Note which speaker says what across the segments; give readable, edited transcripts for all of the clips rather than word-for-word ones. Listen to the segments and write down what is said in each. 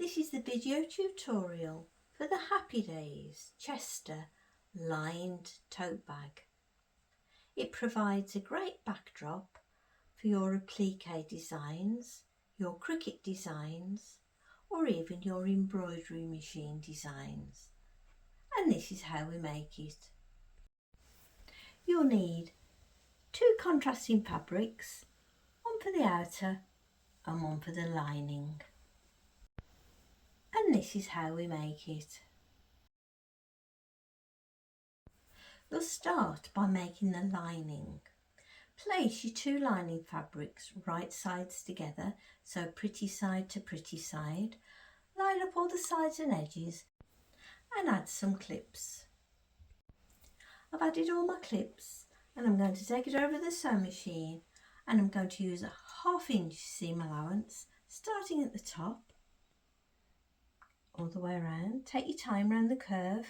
Speaker 1: This is the video tutorial for the Happy Days Chester lined tote bag. It provides a great backdrop for your applique designs, your cricket designs, or even your embroidery machine designs. And this is how we make it. You'll need 2 contrasting fabrics, one for the outer and one for the lining. And this is how we make it. We'll start by making the lining. Place your 2 lining fabrics right sides together, so pretty side to pretty side. Line up all the sides and edges and add some clips. I've added all my clips and I'm going to take it over the sewing machine, and I'm going to use a 1/2 inch seam allowance starting at the top all the way around. Take your time around the curve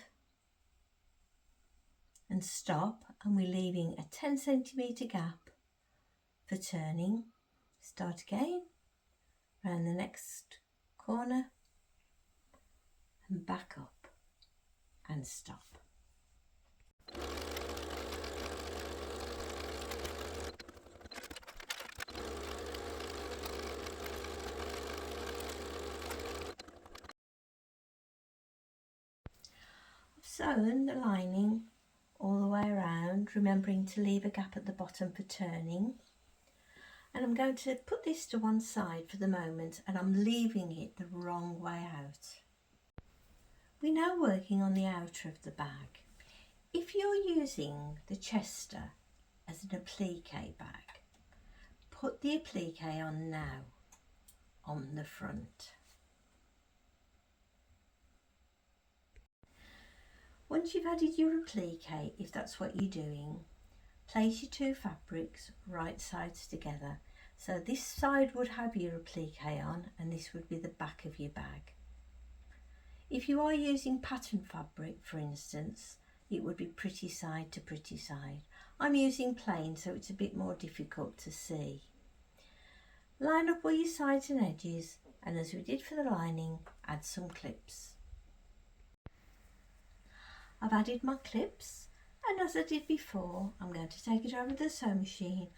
Speaker 1: and stop, and we're leaving a 10 centimetre gap for turning. Start again around the next corner and back up and stop. I've sewn the lining all the way around, remembering to leave a gap at the bottom for turning. And I'm going to put this to one side for the moment, and I'm leaving it the wrong way out. We're now working on the outer of the bag. If you're using the Chester as an applique bag, put the applique on now on the front. Once you've added your applique, if that's what you're doing, place your 2 fabrics right sides together. So this side would have your applique on and this would be the back of your bag. If you are using pattern fabric, for instance, it would be pretty side to pretty side. I'm using plain, so it's a bit more difficult to see. Line up all your sides and edges, and as we did for the lining, add some clips. I've added my clips, and as I did before, I'm going to take it over the sewing machine,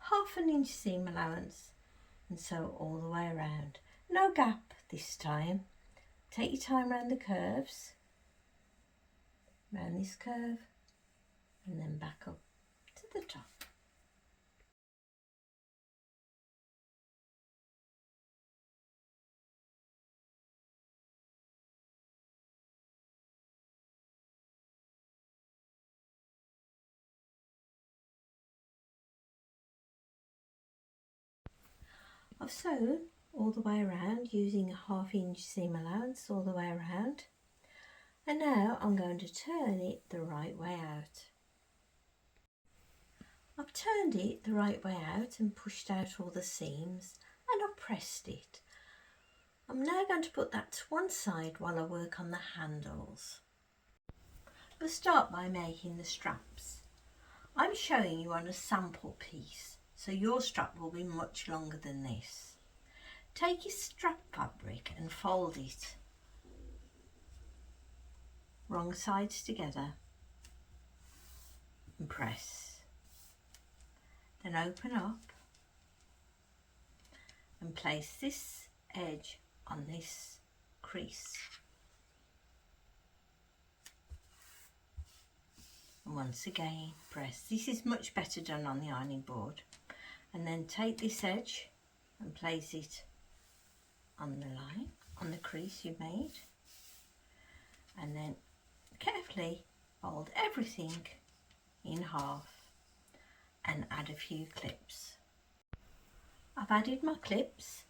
Speaker 1: 1/2 inch seam allowance, and sew all the way around. No gap this time. Take your time around the curves, around this curve, and then back up to the top. I've sewn all the way around using a 1/2 inch seam allowance all the way around, and now I'm going to turn it the right way out. I've turned it the right way out and pushed out all the seams, and I've pressed it. I'm now going to put that to one side while I work on the handles. We'll start by making the straps. I'm showing you on a sample piece, so your strap will be much longer than this. Take your strap fabric and fold it wrong sides together and press. Then open up and place this edge on this crease. And once again press. This is much better done on the ironing board. And then take this edge and place it on the line, on the crease you made, and then carefully fold everything in half and add a few clips. I've added my clips,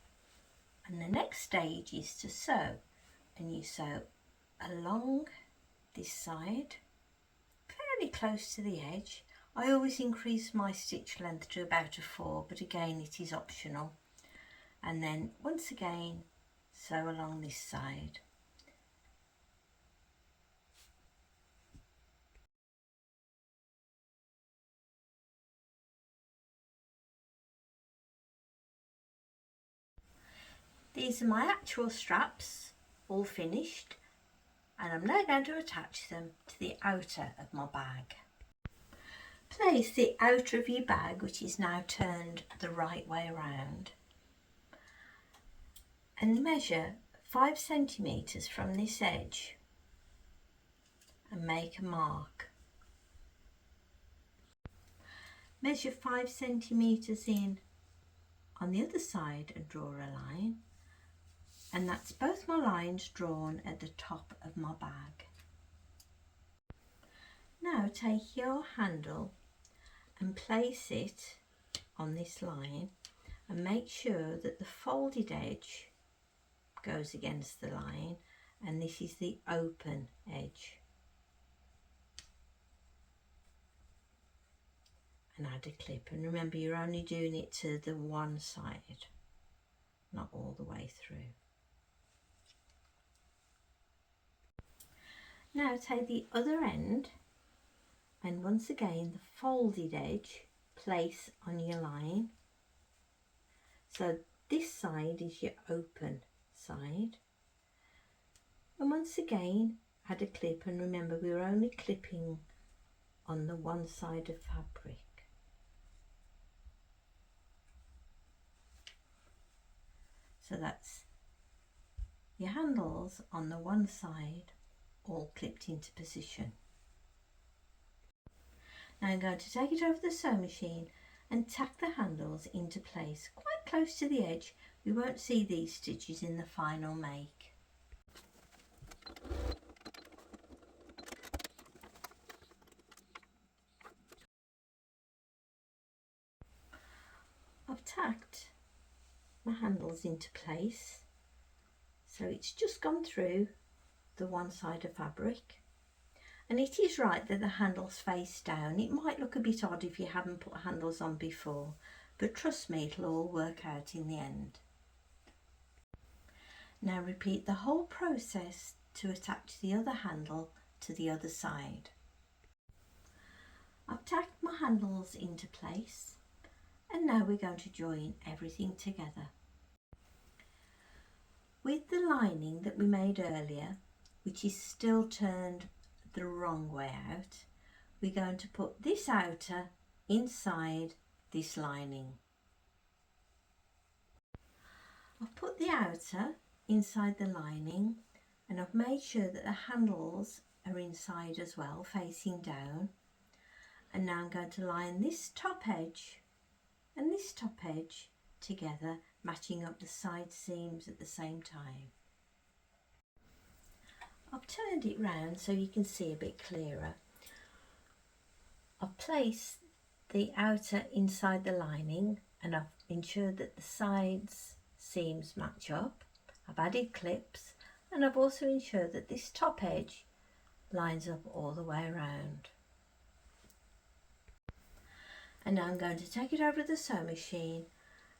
Speaker 1: and the next stage is to sew, and you sew along this side fairly close to the edge. I always increase my stitch length to about a 4, but again it is optional. And then once again sew along this side. These are my actual straps. all finished, and I'm now going to attach them to the outer of my bag. Place the outer of your bag, which is now turned the right way around, and measure 5 centimetres from this edge and make a mark. Measure 5 centimetres in on the other side and draw a line, and that's both my lines drawn at the top of my bag. Now take your handle and place it on this line and make sure that the folded edge goes against the line and this is the open edge. And add a clip, and remember you're only doing it to the one side, not all the way through. Now take the other end and once again the folded edge place on your line. So this side is your open side, and once again add a clip, and remember we're only clipping on the one side of fabric. So that's your handles on the one side all clipped into position. Now I'm going to take it over the sewing machine and tack the handles into place quite close to the edge. We won't see these stitches in the final make. I've tacked my handles into place, so it's just gone through the one side of fabric, and it is right that the handles face down. It might look a bit odd if you haven't put handles on before, but trust me, it'll all work out in the end. Now repeat the whole process to attach the other handle to the other side. I've tacked my handles into place, and now we're going to join everything together. With the lining that we made earlier, which is still turned the wrong way out, we're going to put this outer inside this lining. I've put the outer inside the lining, and I've made sure that the handles are inside as well, facing down. And now I'm going to line this top edge and this top edge together, matching up the side seams at the same time. I've turned it round so you can see a bit clearer. I've placed the outer inside the lining, and I've ensured that the sides seams match up. I've added clips, and I've also ensured that this top edge lines up all the way around. And now I'm going to take it over the sewing machine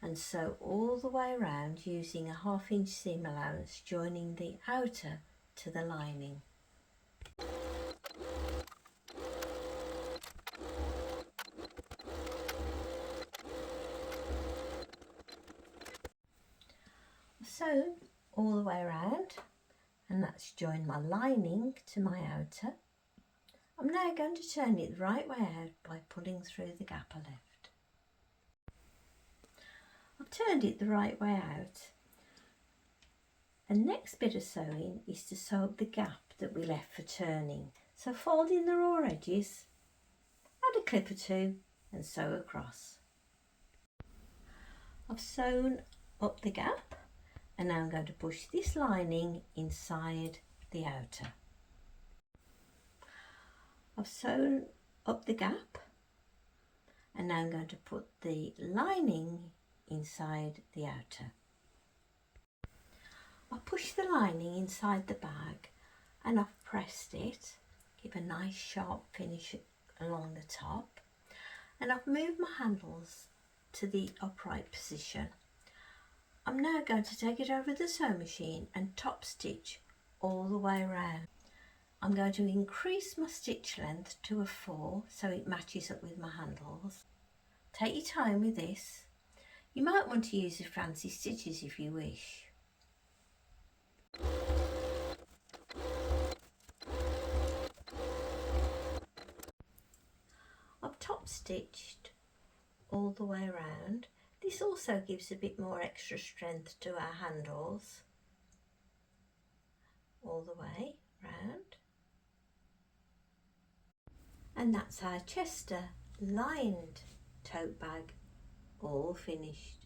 Speaker 1: and sew all the way around using a 1/2 inch seam allowance, joining the outer to the lining. I've sewn all the way around, and that's joined my lining to my outer. I'm now going to turn it the right way out by pulling through the gap I left. I've turned it the right way out, and next bit of sewing is to sew up the gap that we left for turning. So fold in the raw edges, add a clip or two and sew across. I've sewn up the gap, and now I'm going to push this lining inside the outer. I've sewn up the gap, and now I'm going to put the lining inside the outer. I've pushed the lining inside the bag, and I've pressed it, give a nice sharp finish along the top, and I've moved my handles to the upright position. I'm now going to take it over the sewing machine and top stitch all the way around. I'm going to increase my stitch length to a 4 so it matches up with my handles. Take your time with this. You might want to use the fancy stitches if you wish. top stitched all the way around. This also gives a bit more extra strength to our handles all the way round. And that's our Chester lined tote bag all finished.